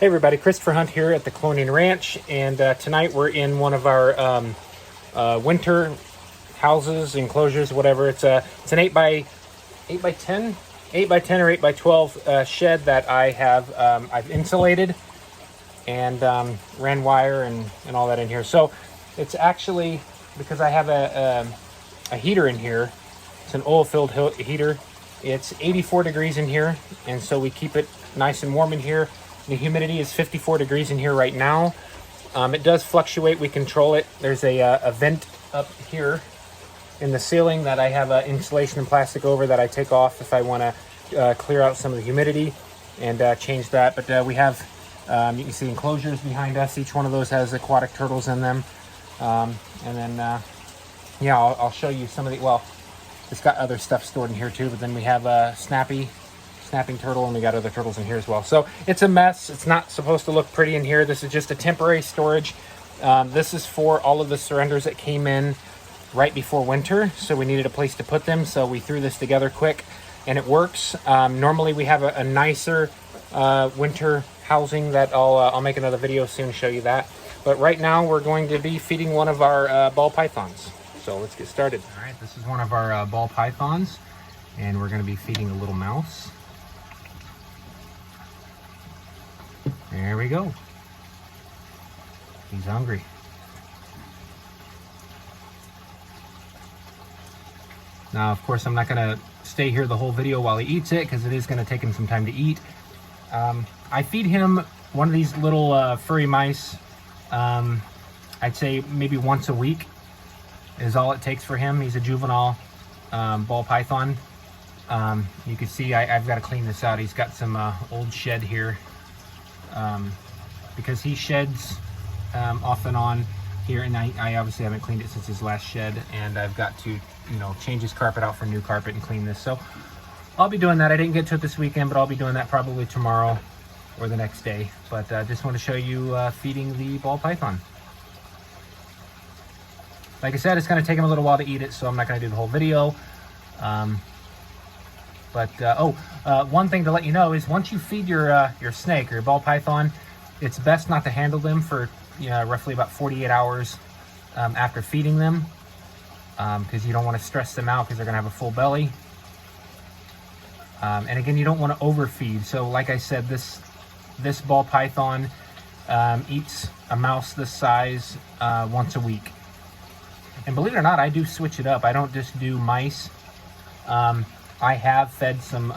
Hey everybody, Christopher Hunt here at the Chelonian Ranch, and tonight we're in one of our winter houses, enclosures, whatever. It's an 8 by 10 or 8 by 12 shed that I have I've insulated and ran wire and all that in here. So it's actually, because I have a heater in here, it's an oil-filled heater. It's 84 degrees in here, and so we keep it nice and warm in here. The humidity is 54 degrees in here right now. It does fluctuate. We control it. There's a vent up here in the ceiling that I have insulation and plastic over that I take off if I want to clear out some of the humidity and change that. But we have, you can see enclosures behind us. Each one of those has aquatic turtles in them. And then, yeah, I'll show you some of the, well, it's got other stuff stored in here too, but then we have a snapping turtle, and we got other turtles in here as well. So it's a mess. It's not supposed to look pretty in here. This is just a temporary storage. This is for all of the surrenders that came in right before winter, so we needed a place to put them, so we threw this together quick, and it works. Normally we have a nicer winter housing that I'll make another video soon to show you that. But right now we're going to be feeding one of our ball pythons. So let's get started. All right, this is one of our ball pythons, and we're going to be feeding a little mouse. There we go. He's hungry. Now, of course, I'm not going to stay here the whole video while he eats it, because it is going to take him some time to eat. I feed him one of these little furry mice, I'd say maybe once a week is all it takes for him. He's a juvenile ball python. You can see I've got to clean this out. He's got some old shed here. Because he sheds off and on here, and I obviously haven't cleaned it since his last shed, and I've got to, you know, change his carpet out for new carpet and clean this. So I'll be doing that. I didn't get to it this weekend, but I'll be doing that probably tomorrow or the next day. But I just want to show you feeding the ball python. Like I said, it's going to take him a little while to eat it, so I'm not going to do the whole video. One thing to let you know is once you feed your snake or your ball python, it's best not to handle them for roughly about 48 hours after feeding them, because you don't want to stress them out because they're going to have a full belly. And again, you don't want to overfeed. So like I said, this ball python eats a mouse this size once a week. And believe it or not, I do switch it up. I don't just do mice. I have fed some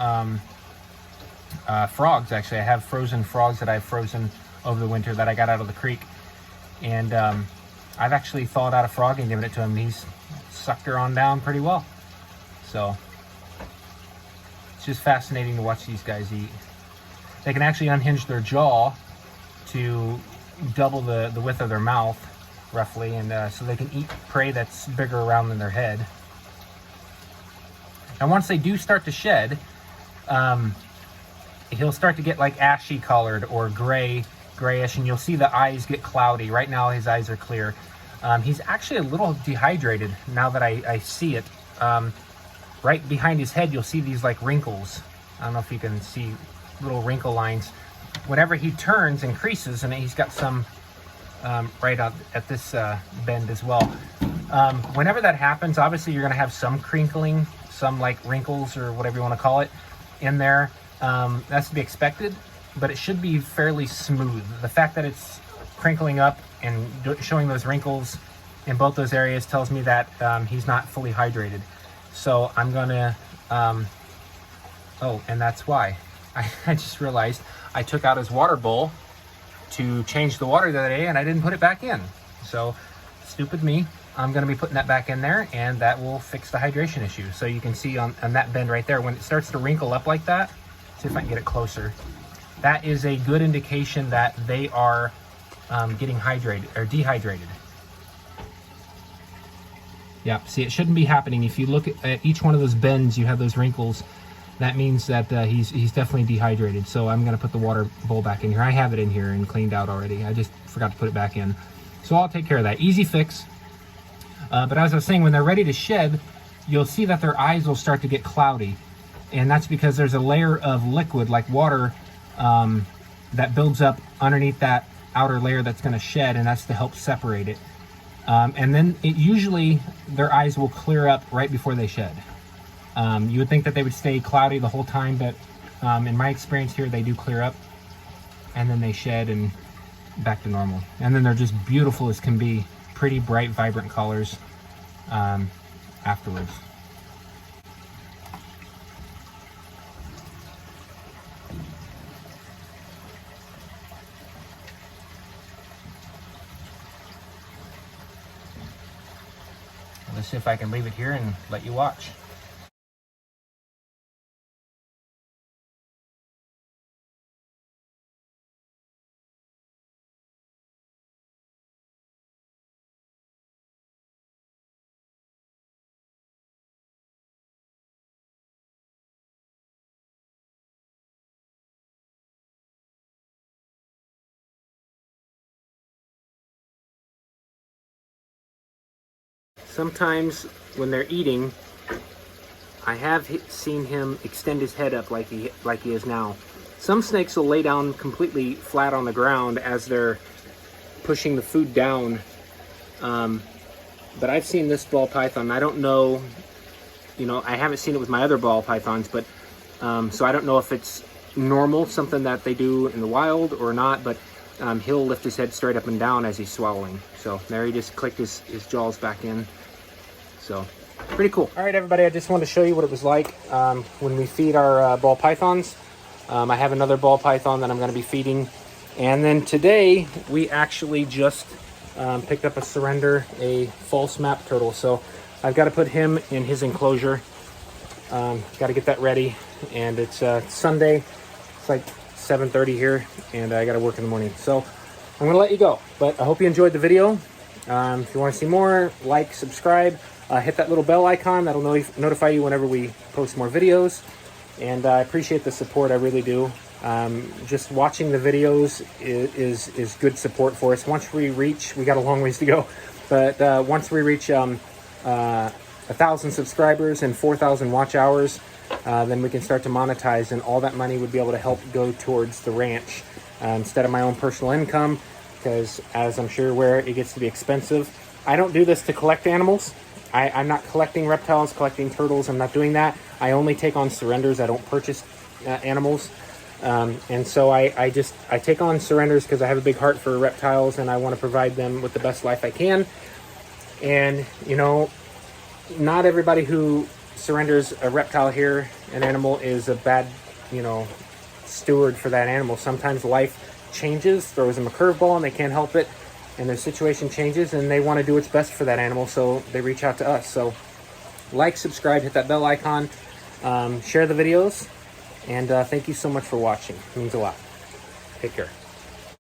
frogs, actually. I have frozen frogs that I've frozen over the winter that I got out of the creek. And I've actually thawed out a frog and given it to him. He's sucked her on down pretty well. So it's just fascinating to watch these guys eat. They can actually unhinge their jaw to double the width of their mouth, roughly, and so they can eat prey that's bigger around than their head. And once they do start to shed, he'll start to get like ashy colored or grayish, and you'll see the eyes get cloudy. Right now his eyes are clear. He's actually a little dehydrated now that I see it. Right behind his head, you'll see these like wrinkles. I don't know if you can see little wrinkle lines. Whenever he turns and creases, and he's got some right out at this bend as well. Whenever that happens, obviously you're going to have some crinkling, some like wrinkles or whatever you want to call it in there. That's to be expected, but it should be fairly smooth. The fact that it's crinkling up and showing those wrinkles in both those areas tells me that he's not fully hydrated. So I'm gonna oh, and that's why I just realized I took out his water bowl to change the water the other day, and I didn't put it back in. So stupid me. I'm going to be putting that back in there, and that will fix the hydration issue. So you can see on that bend right there, when it starts to wrinkle up like that, see if I can get it closer, that is a good indication that they are getting hydrated or dehydrated. Yeah, see, it shouldn't be happening. If you look at each one of those bends, you have those wrinkles. That means that he's definitely dehydrated. So I'm going to put the water bowl back in here. I have it in here and cleaned out already. I just forgot to put it back in. So I'll take care of that. Easy fix. But as I was saying, when they're ready to shed, you'll see that their eyes will start to get cloudy. And that's because there's a layer of liquid like water that builds up underneath that outer layer that's going to shed, and that's to help separate it. And then usually their eyes will clear up right before they shed. You would think that they would stay cloudy the whole time, but in my experience here, they do clear up, and then they shed and back to normal. And then they're just beautiful as can be, pretty bright, vibrant colors afterwards. Let's see if I can leave it here and let you watch. Sometimes when they're eating, I have seen him extend his head up like he is now. Some snakes will lay down completely flat on the ground as they're pushing the food down. But I've seen this ball python. I don't know, I haven't seen it with my other ball pythons, but so I don't know if it's normal, something that they do in the wild or not, but he'll lift his head straight up and down as he's swallowing. So there, he just clicked his jaws back in. So pretty cool. All right, everybody, I just wanted to show you what it was like when we feed our ball pythons. I have another ball python that I'm going to be feeding. And then today we actually just picked up a surrender, a false map turtle. So I've got to put him in his enclosure. Got to get that ready. And it's Sunday. It's like 7:30 here, and I got to work in the morning. So I'm going to let you go. But I hope you enjoyed the video. If you want to see more, like, subscribe. Hit that little bell icon. That'll notify you whenever we post more videos. And I appreciate the support. I really do. Just watching the videos is good support for us. Once we got a long ways to go, but once we reach 1,000 subscribers and 4,000 watch hours, then we can start to monetize, and all that money would be able to help go towards the ranch instead of my own personal income, because as I'm sure you're aware, it gets to be expensive. I don't do this to collect animals. I'm not collecting reptiles, collecting turtles. I'm not doing that. I only take on surrenders. I don't purchase animals. And so I take on surrenders because I have a big heart for reptiles, and I want to provide them with the best life I can. And, not everybody who surrenders a reptile here, an animal, is a bad, steward for that animal. Sometimes life changes, throws them a curveball, and they can't help it. And their situation changes, and they want to do what's best for that animal, so they reach out to us. So like, subscribe, hit that bell icon, share the videos, and thank you so much for watching. It means a lot. Take care.